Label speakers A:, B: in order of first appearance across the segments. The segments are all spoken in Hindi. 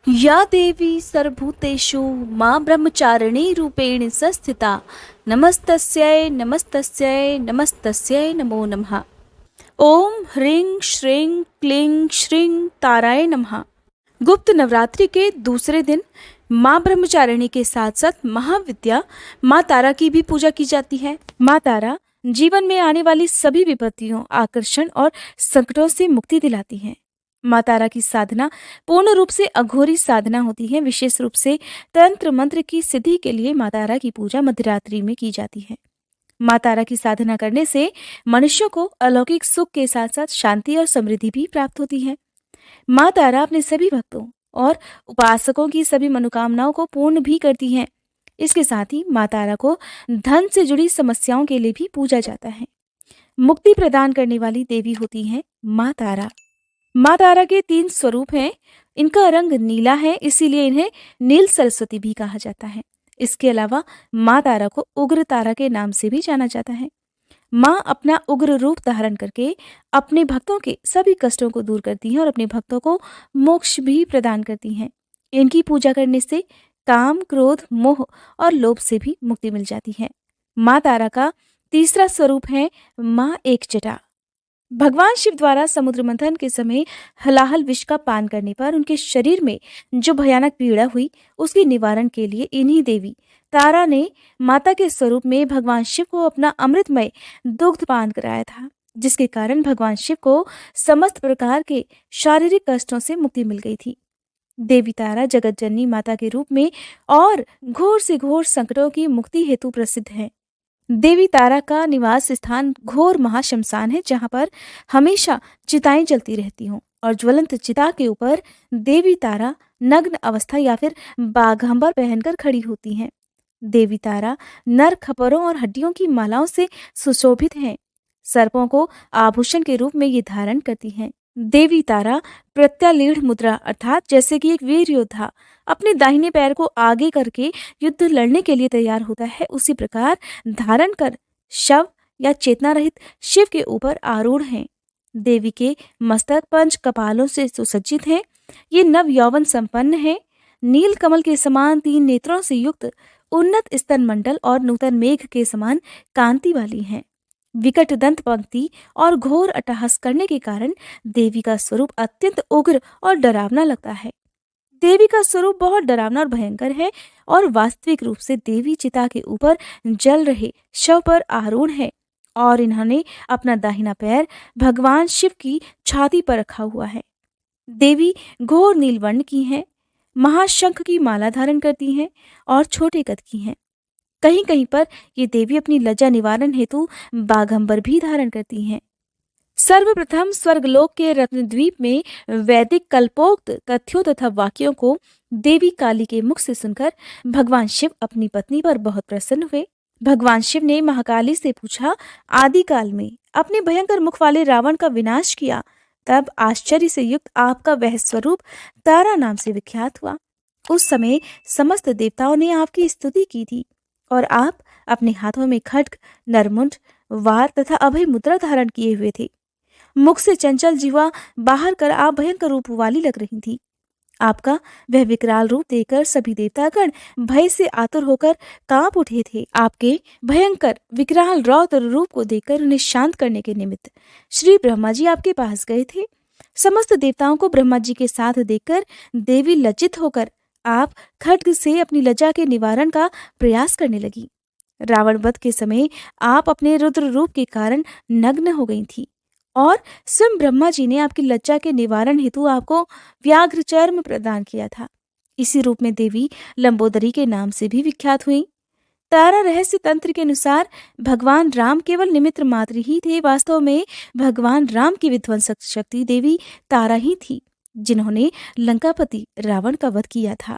A: या देवी सर्वभूतेषु मां ब्रह्मचारिणी रूपेण संस्थिता नमस्तस्यै नमस्तस्यै नमस्तस्यै नमो नमः। ओम ह्रीं श्रीं क्लीं श्रीं ताराय नमः। गुप्त नवरात्रि के दूसरे दिन मां ब्रह्मचारिणी के साथ साथ महाविद्या मां तारा की भी पूजा की जाती है। मां तारा जीवन में आने वाली सभी विपत्तियों, आकर्षण और संकटों से मुक्ति दिलाती हैं। मां तारा की साधना पूर्ण रूप से अघोरी साधना होती है। विशेष रूप से तंत्र मंत्र की सिद्धि के लिए मां तारा की पूजा मध्यरात्रि में की जाती है। मां तारा की साधना करने से मनुष्यों को अलौकिक सुख के साथ साथ शांति और समृद्धि भी प्राप्त होती है। मां तारा अपने सभी भक्तों और उपासकों की सभी मनोकामनाओं को पूर्ण भी करती हैं। इसके साथ ही मां तारा को धन से जुड़ी समस्याओं के लिए भी पूजा जाता है। मुक्ति प्रदान करने वाली देवी होती है मां तारा। मां तारा के 3 स्वरूप हैं। इनका रंग नीला है, इसीलिए इन्हें नील सरस्वती भी कहा जाता है। इसके अलावा मां तारा को उग्र तारा के नाम से भी जाना जाता है। मां अपना उग्र रूप धारण करके अपने भक्तों के सभी कष्टों को दूर करती हैं और अपने भक्तों को मोक्ष भी प्रदान करती हैं। इनकी पूजा करने से काम, क्रोध, मोह और लोभ से भी मुक्ति मिल जाती है। मां तारा का तीसरा स्वरूप है मां एकजटा। भगवान शिव द्वारा समुद्र मंथन के समय हलाहल विष का पान करने पर उनके शरीर में जो भयानक पीड़ा हुई, उसके निवारण के लिए इन्हीं देवी तारा ने माता के स्वरूप में भगवान शिव को अपना अमृतमय दुग्ध पान कराया था, जिसके कारण भगवान शिव को समस्त प्रकार के शारीरिक कष्टों से मुक्ति मिल गई थी। देवी तारा जगत जननी माता के रूप में और घोर से घोर संकटों की मुक्ति हेतु प्रसिद्ध है। देवी तारा का निवास स्थान घोर महाशमशान है, जहां पर हमेशा चिताएं जलती रहती हों और ज्वलंत चिता के ऊपर देवी तारा नग्न अवस्था या फिर बाघंबर पहनकर खड़ी होती हैं। देवी तारा नर खपरों और हड्डियों की मालाओं से सुशोभित हैं। सर्पों को आभूषण के रूप में ये धारण करती हैं। देवी तारा प्रत्यालीढ़ मुद्रा अर्थात जैसे कि एक वीर योद्धा अपने दाहिने पैर को आगे करके युद्ध लड़ने के लिए तैयार होता है, उसी प्रकार धारण कर शव या चेतना रहित शिव के ऊपर आरूढ़ हैं। देवी के मस्तक 5 कपालों से सुसज्जित हैं। ये नव यौवन संपन्न है। नील कमल के समान 3 नेत्रों से युक्त उन्नत स्तन मंडल और नूतन मेघ के समान कांति वाली हैं। विकट दंत पंक्ति और घोर अट्टहास करने के कारण देवी का स्वरूप अत्यंत उग्र और डरावना लगता है। देवी का स्वरूप बहुत डरावना और भयंकर है और वास्तविक रूप से देवी चिता के ऊपर जल रहे शव पर आरूढ़ है और इन्होंने अपना दाहिना पैर भगवान शिव की छाती पर रखा हुआ है। देवी घोर नीलवर्ण की हैं, महाशंख की माला धारण करती हैं और छोटे कद की हैं। कहीं कहीं पर ये देवी अपनी लज्जा निवारण हेतु बाघंबर भी धारण करती हैं। सर्वप्रथम स्वर्गलोक के रत्नद्वीप में वैदिक कल्पोक्त तथ्यों तथा वाक्यों को देवी काली के मुख से सुनकर भगवान शिव अपनी पत्नी पर बहुत प्रसन्न हुए। भगवान शिव ने महाकाली से पूछा, आदिकाल में अपने भयंकर मुख वाले रावण का विनाश किया, तब आश्चर्य से युक्त आपका वह स्वरूप तारा नाम से विख्यात हुआ। उस समय समस्त देवताओं ने आपकी स्तुति की थी और आप अपने हाथों में खड्ग, नरमुंड, वार तथा अभय मुद्रा धारण किए हुए थे। मुख से चंचल जीवा बाहर कर आप भयंकर रूप वाली लग रही थी। आपका वह विकराल रूप देखकर सभी देवतागण भय से आतुर होकर कांप उठे थे। आपके भयंकर विकराल रौद्र रूप को देखकर उन्हें शांत करने के निमित्त श्री ब्रह्मा जी आपके पास गए थे। समस्त देवताओं को ब्रह्मा जी के साथ देखकर देवी लज्जित होकर आप खड्ग से अपनी लज्जा के निवारण का प्रयास करने लगी। रावण वध के समय आप अपने रुद्र रूप के कारण नग्न हो गई थी और स्वयं ब्रह्मा जी ने आपकी लज्जा के निवारण हेतु आपको व्याघ्र चर्म प्रदान किया था। इसी रूप में देवी लंबोदरी के नाम से भी विख्यात हुई। तारा रहस्य तंत्र के अनुसार भगवान राम केवल निमित्त मात्र ही थे। वास्तव में भगवान राम की विध्वंसक शक्ति देवी तारा ही थी, जिन्होंने लंकापति रावण का वध किया था।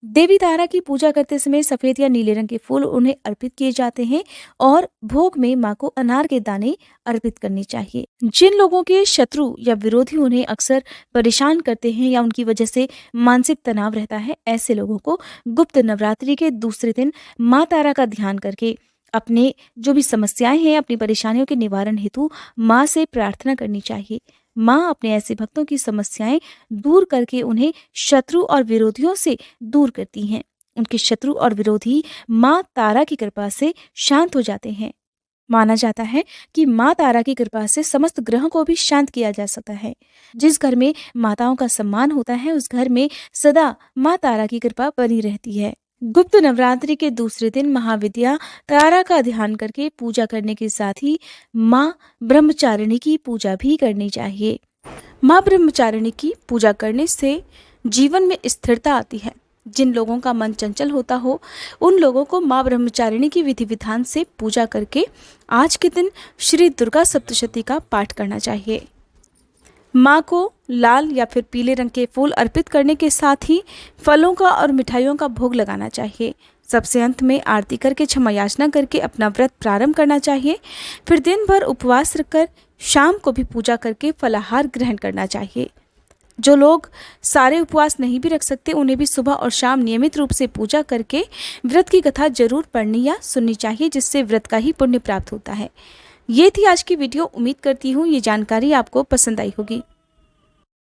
A: देवी तारा की पूजा करते समय सफेद या नीले रंग के फूल उन्हें अर्पित किए जाते हैं और भोग में मां को अनार के दाने अर्पित करने चाहिए। जिन लोगों के शत्रु या विरोधी उन्हें अक्सर परेशान करते हैं या उनकी वजह से मानसिक तनाव रहता है, ऐसे लोगों को गुप्त नवरात्रि के दूसरे दिन मां तारा का ध्यान करके अपने जो भी समस्याएं हैं, अपनी परेशानियों के निवारण हेतु मां से प्रार्थना करनी चाहिए। माँ अपने ऐसे भक्तों की समस्याएं दूर करके उन्हें शत्रु और विरोधियों से दूर करती हैं। उनके शत्रु और विरोधी माँ तारा की कृपा से शांत हो जाते हैं। माना जाता है कि माँ तारा की कृपा से समस्त ग्रहों को भी शांत किया जा सकता है। जिस घर में माताओं का सम्मान होता है उस घर में सदा माँ तारा की कृपा बनी रहती है। गुप्त नवरात्रि के दूसरे दिन महाविद्या तारा का ध्यान करके पूजा करने के साथ ही माँ ब्रह्मचारिणी की पूजा भी करनी चाहिए। माँ ब्रह्मचारिणी की पूजा करने से जीवन में स्थिरता आती है। जिन लोगों का मन चंचल होता हो उन लोगों को माँ ब्रह्मचारिणी की विधि विधान से पूजा करके आज के दिन श्री दुर्गा सप्तशती का पाठ करना चाहिए। माँ को लाल या फिर पीले रंग के फूल अर्पित करने के साथ ही फलों का और मिठाइयों का भोग लगाना चाहिए। सबसे अंत में आरती करके क्षमा याचना करके अपना व्रत प्रारंभ करना चाहिए। फिर दिन भर उपवास रखकर शाम को भी पूजा करके फलाहार ग्रहण करना चाहिए। जो लोग सारे उपवास नहीं भी रख सकते उन्हें भी सुबह और शाम नियमित रूप से पूजा करके व्रत की कथा जरूर पढ़नी या सुननी चाहिए, जिससे व्रत का ही पुण्य प्राप्त होता है। ये थी आज की वीडियो। उम्मीद करती हूँ ये जानकारी आपको पसंद आई होगी।